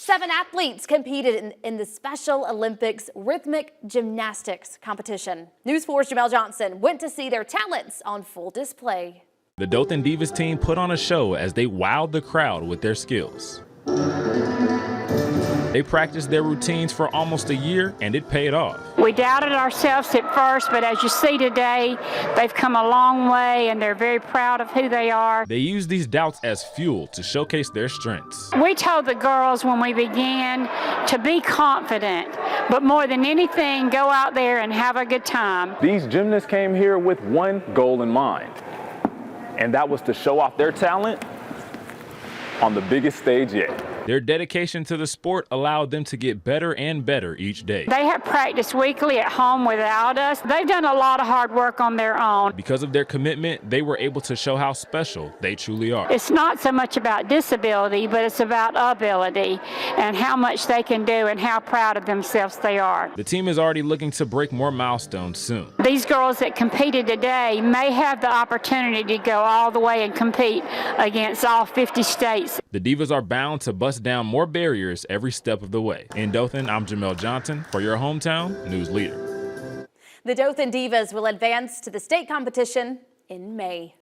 7 athletes competed in the Special Olympics Rhythmic Gymnastics competition. News 4's Jamel Johnson went to see their talents on full display. The Dothan Divas team put on a show as they wowed the crowd with their skills. They practiced their routines for almost a year, and it paid off. We doubted ourselves at first, but as you see today, they've come a long way, and they're very proud of who they are. They used these doubts as fuel to showcase their strengths. We told the girls when we began to be confident, but more than anything, go out there and have a good time. These gymnasts came here with one goal in mind, and that was to show off their talent on the biggest stage yet. Their dedication to the sport allowed them to get better and better each day. They have practiced weekly at home without us. They've done a lot of hard work on their own. Because of their commitment, they were able to show how special they truly are. It's not so much about disability, but it's about ability and how much they can do and how proud of themselves they are. The team is already looking to break more milestones soon. These girls that competed today may have the opportunity to go all the way and compete against all 50 states. The Divas are bound to bust down more barriers every step of the way. In Dothan, I'm Jamel Johnson for your hometown news leader. The Dothan Divas will advance to the state competition in May.